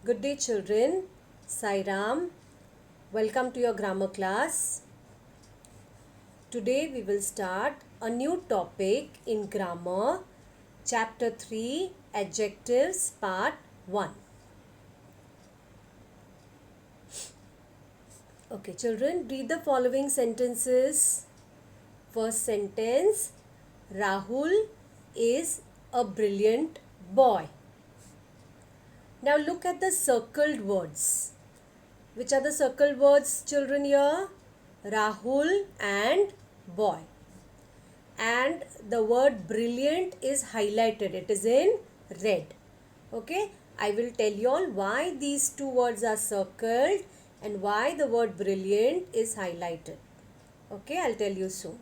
Good day, children. Sai Ram. Welcome to your grammar class. Today we will start a new topic in grammar, chapter 3, adjectives, part 1. Okay, children, read the following sentences. First sentence, Rahul is a brilliant boy. Now look at the circled words. Which are the circled words, children, here? Rahul and boy. And the word brilliant is highlighted. It is in red. Okay. I will tell you all why these two words are circled and why the word brilliant is highlighted. Okay. I'll tell you soon.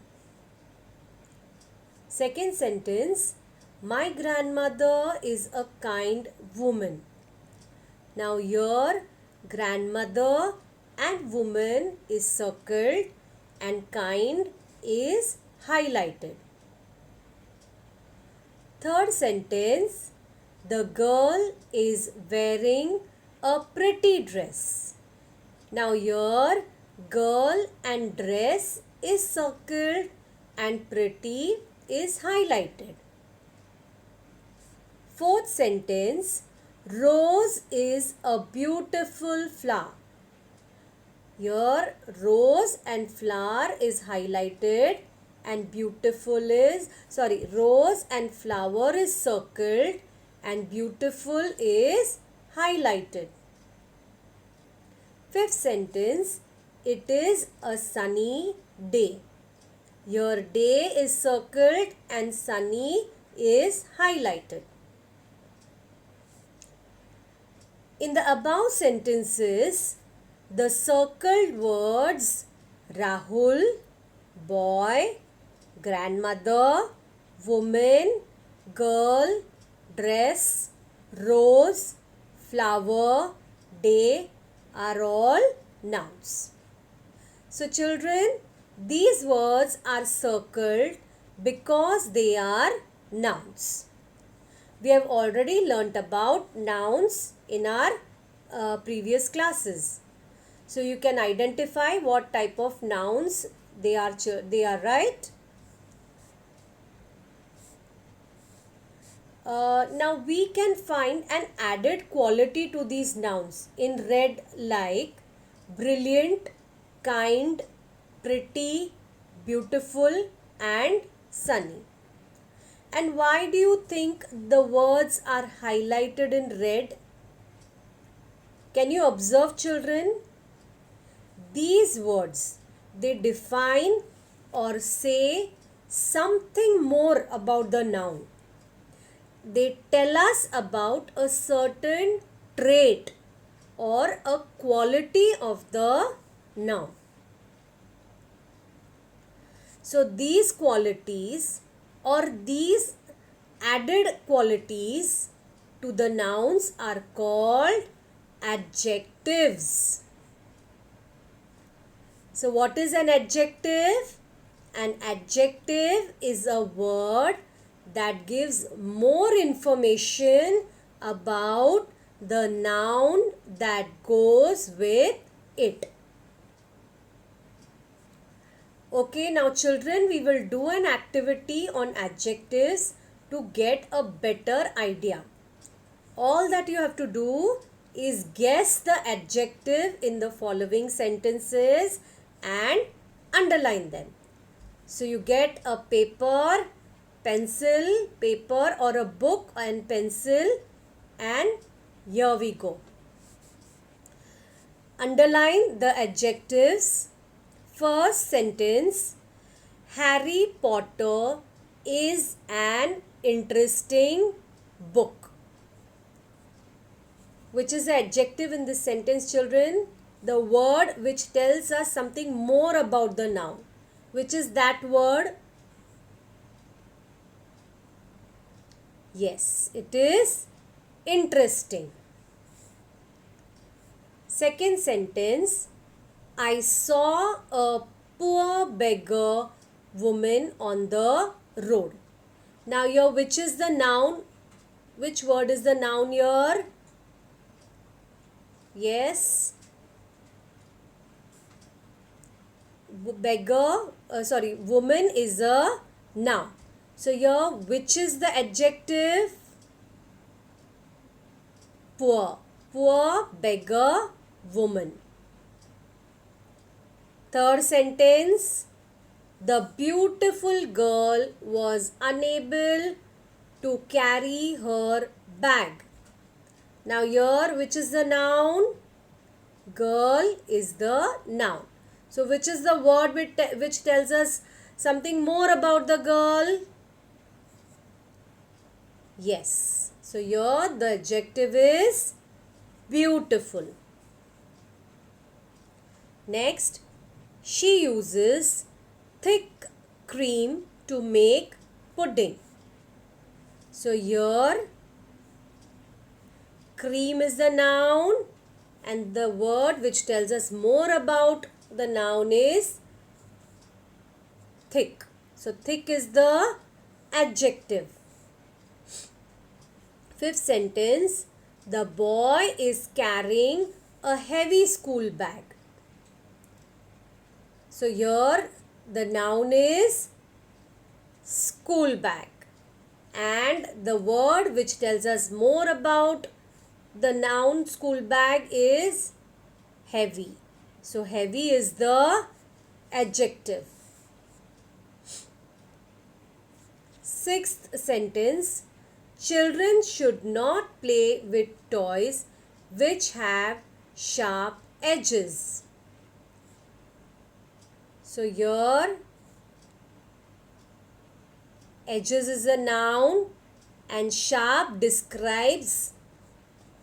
Second sentence. My grandmother is a kind woman. Now here grandmother and woman is circled and kind is highlighted. Third sentence, the girl is wearing a pretty dress. Now here girl and dress is circled and pretty is highlighted. Fourth sentence, rose is a beautiful flower. Here rose and flower is highlighted and rose and flower is circled and beautiful is highlighted. Fifth sentence, it is a sunny day. Here day is circled and sunny is highlighted. In the above sentences, the circled words Rahul, boy, grandmother, woman, girl, dress, rose, flower, day are all nouns. So children, these words are circled because they are nouns. We have already learnt about nouns in our previous classes. So you can identify what type of nouns they are, right? Now we can find an added quality to these nouns in red, like brilliant, kind, pretty, beautiful and sunny. And why do you think the words are highlighted in red? Can you observe, children? These words, they define or say something more about the noun. They tell us about a certain trait or a quality of the noun. So these qualities or these added qualities to the nouns are called adjectives. So what is an adjective? An adjective is a word that gives more information about the noun that goes with it. Okay, now children, we will do an activity on adjectives to get a better idea. All that you have to do is guess the adjective in the following sentences and underline them. So you get a paper, or a book and pencil, and here we go. Underline the adjectives. First sentence, Harry Potter is an interesting book. Which is the adjective in this sentence, children? The word which tells us something more about the noun. Which is that word? Yes, it is interesting. Second sentence, I saw a poor beggar woman on the road. Now here, which is the noun? Which word is the noun here? Yes. Woman is a noun. So here, which is the adjective? Poor. Poor, beggar, woman. Third sentence, the beautiful girl was unable to carry her bag. Now here, which is the noun? Girl is the noun. So which is the word which tells us something more about the girl? Yes. So here the adjective is beautiful. Next, she uses thick cream to make pudding. So here cream is the noun and the word which tells us more about the noun is thick. So thick is the adjective. Fifth sentence, the boy is carrying a heavy school bag. So here the noun is school bag and the word which tells us more about the noun school bag is heavy. So heavy is the adjective. Sixth sentence, children should not play with toys which have sharp edges. So here edges is a noun and sharp describes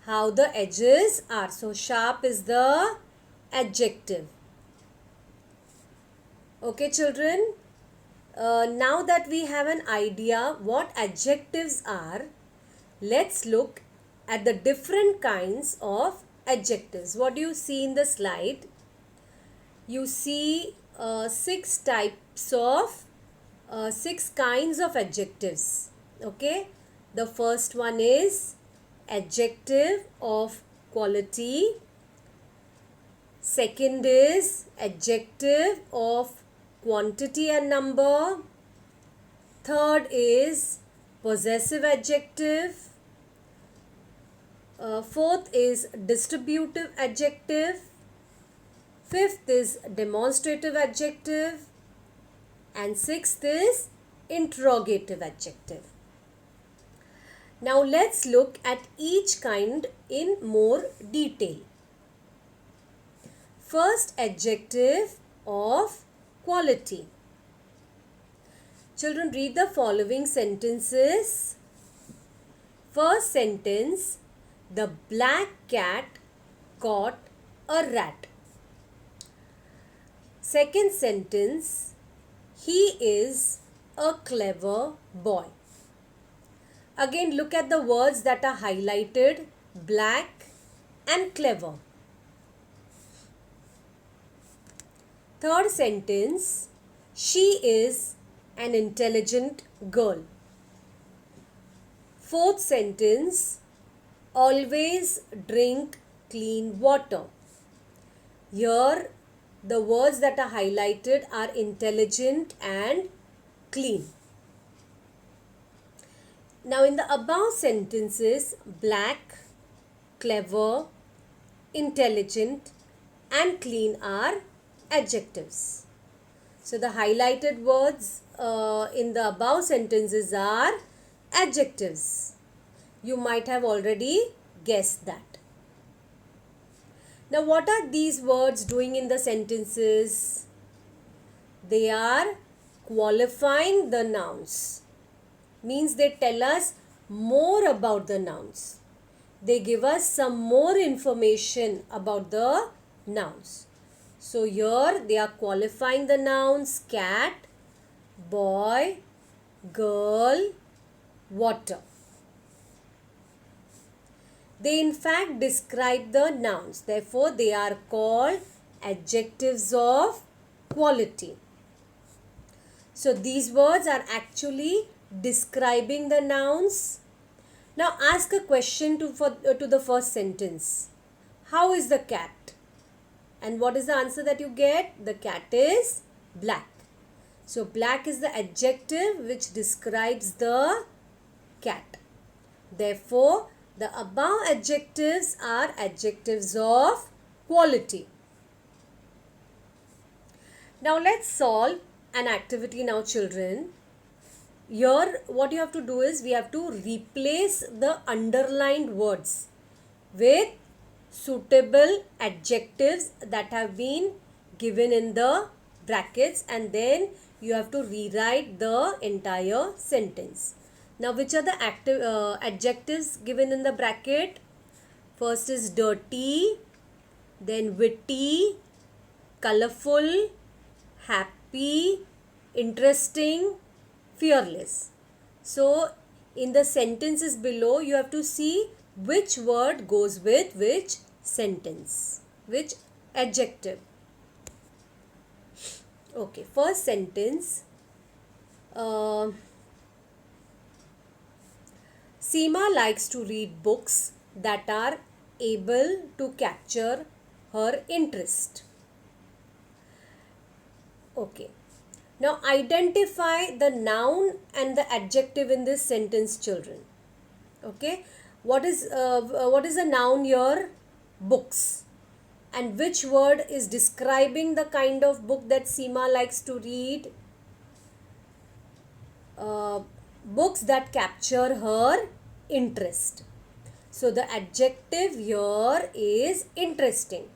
how the edges are. So sharp is the adjective. Okay children, now that we have an idea what adjectives are, let's look at the different kinds of adjectives. What do you see in the slide? You see six kinds of adjectives. Okay, the first one is adjective of quality. Second is adjective of quantity and number. Third is possessive adjective. Fourth is distributive adjective. Fifth is demonstrative adjective. And sixth is interrogative adjective. Now let's look at each kind in more detail. First, adjective of quality. Children, read the following sentences. First sentence, the black cat caught a rat. Second sentence, he is a clever boy. Again, look at the words that are highlighted, black and clever. Third sentence, she is an intelligent girl. Fourth sentence, always drink clean water. Here, the words that are highlighted are intelligent and clean. Now, in the above sentences, black, clever, intelligent and clean are adjectives. So, the highlighted words in the above sentences are adjectives. You might have already guessed that. Now, what are these words doing in the sentences? They are qualifying the nouns. Means they tell us more about the nouns. They give us some more information about the nouns. So here they are qualifying the nouns cat, boy, girl, water. They in fact describe the nouns. Therefore, they are called adjectives of quality. So these words are actually describing the nouns. Now ask a question to the first sentence. How is the cat? And what is the answer that you get? The cat is black. So black is the adjective which describes the cat. Therefore, the above adjectives are adjectives of quality. Now let's solve an activity now, children. Here what you have to do is we have to replace the underlined words with suitable adjectives that have been given in the brackets, and then you have to rewrite the entire sentence. Now which are the adjectives given in the bracket? First is dirty, then witty, colorful, happy, interesting, fearless. So in the sentences below you have to see which word goes with which sentence, which adjective. Okay, first sentence. Seema likes to read books that are able to capture her interest. Okay. Now identify the noun and the adjective in this sentence, children. Okay. What is the noun here? Books. And which word is describing the kind of book that Seema likes to read? Books that capture her interest. So the adjective here is interesting.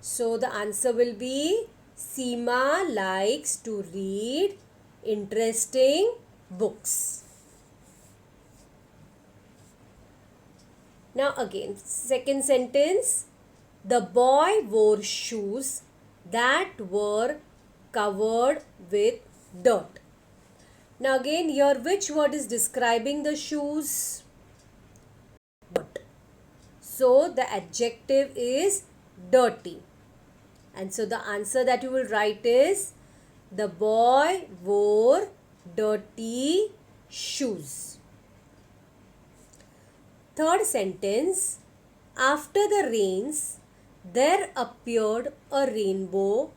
So the answer will be Seema likes to read interesting books. Now again, second sentence. The boy wore shoes that were covered with dirt. Now again, here which word is describing the shoes? Dirt. So the adjective is dirty. And so the answer that you will write is the boy wore dirty shoes. Third sentence. After the rains, there appeared a rainbow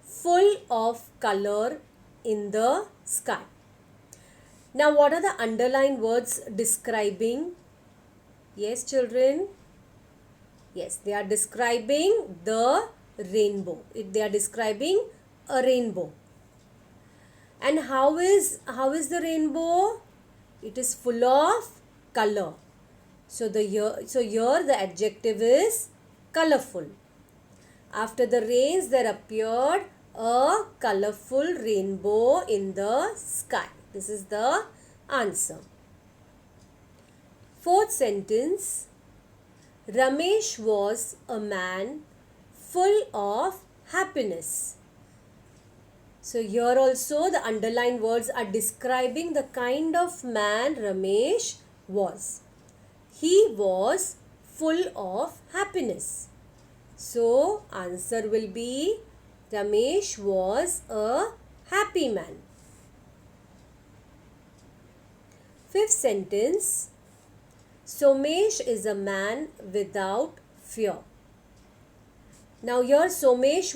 full of color in the sky. Now what are the underlined words describing? Yes, children. Yes, they are describing the rainbow. They are describing a rainbow. And how is the rainbow? It is full of color. So here the adjective is colorful. After the rains, there appeared a colorful rainbow in the sky. This is the answer. Fourth sentence. Ramesh was a man full of happiness. So here also the underlined words are describing the kind of man Ramesh was. He was full of happiness. So answer will be Ramesh was a happy man. Fifth sentence. Somesh is a man without fear. Now here Somesh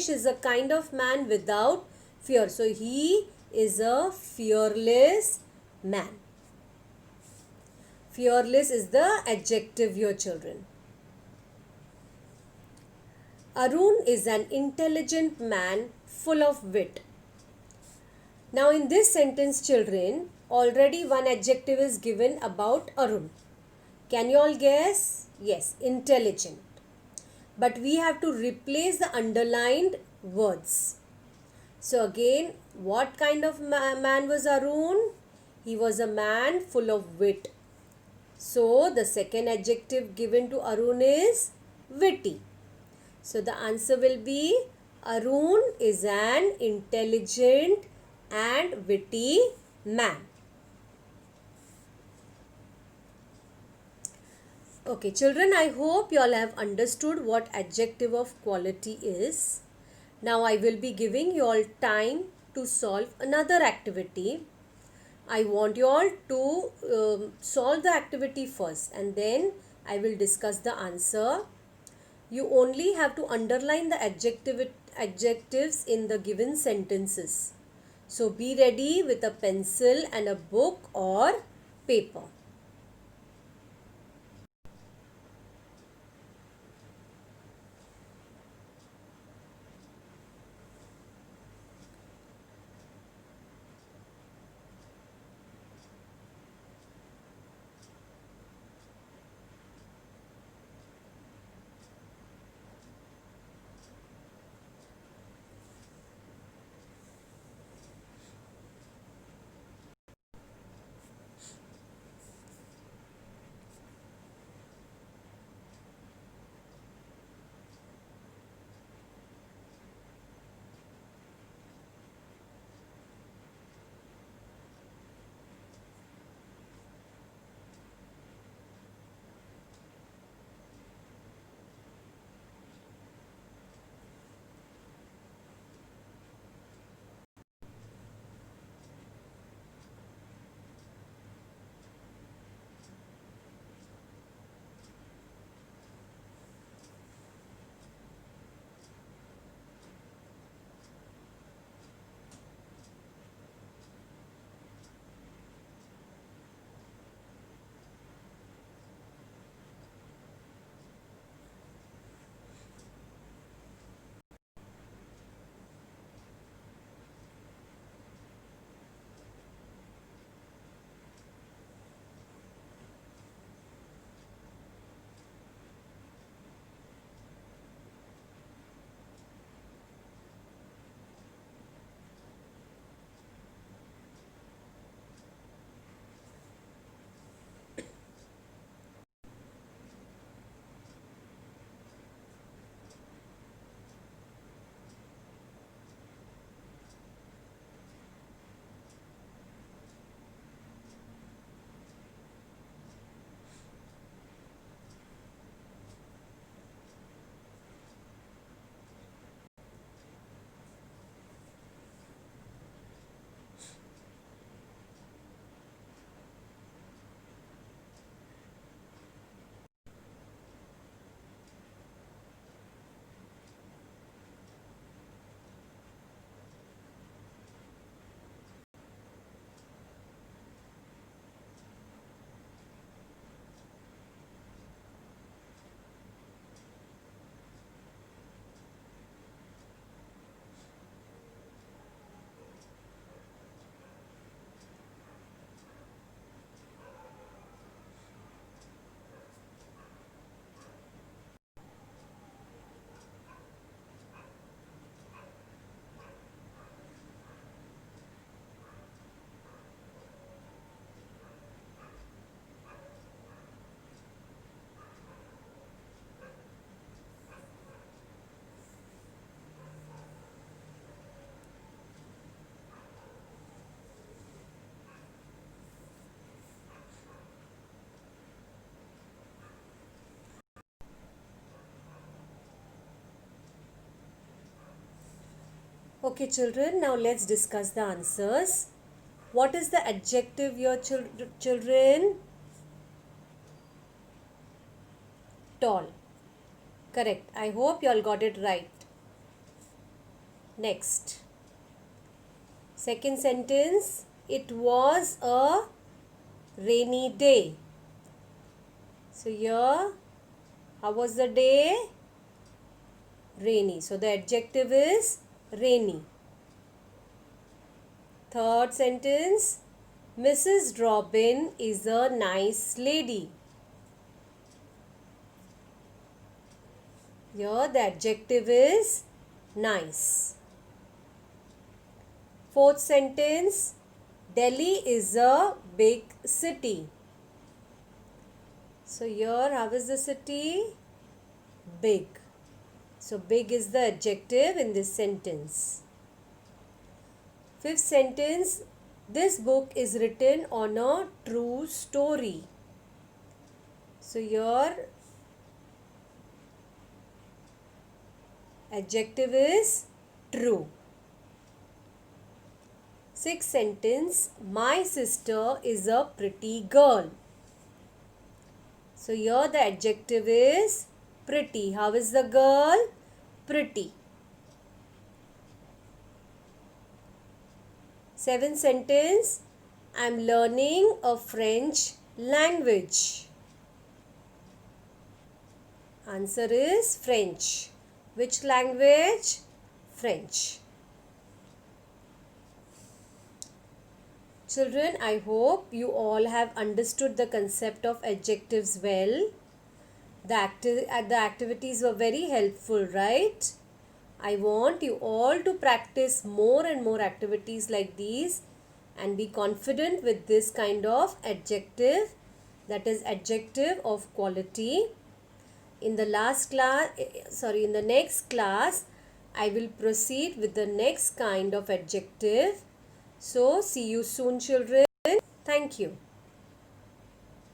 is a kind of man without fear. So he is a fearless man. Fearless is the adjective here, children. Arun is an intelligent man full of wit. Now in this sentence, children, already one adjective is given about Arun. Can you all guess? Yes, intelligent. But we have to replace the underlined words. So again, what kind of man was Arun? He was a man full of wit. So the second adjective given to Arun is witty. So the answer will be Arun is an intelligent and witty man. Okay, children, I hope you all have understood what adjective of quality is. Now I will be giving you all time to solve another activity. I want you all to solve the activity first, and then I will discuss the answer. You only have to underline the adjectives in the given sentences. So be ready with a pencil and a book or paper. Okay, children, now let's discuss the answers. What is the adjective here, children? Tall. Correct. I hope you all got it right. Next. Second sentence. It was a rainy day. So here, how was the day? Rainy. So the adjective is rainy. Third sentence. Mrs. Robin is a nice lady. Here the adjective is nice. Fourth sentence. Delhi is a big city. So here how is the city? Big. So big is the adjective in this sentence. Fifth sentence. This book is written on a true story. So here adjective is true. Sixth sentence. My sister is a pretty girl. So here the adjective is pretty. How is the girl? Pretty. 7th sentence. I'm learning a French language. Answer is French. Which language? French. Children, I hope you all have understood the concept of adjectives well. The activities were very helpful, right? I want you all to practice more and more activities like these and be confident with this kind of adjective, that is adjective of quality. In the next class, I will proceed with the next kind of adjective. So, see you soon, children. Thank you.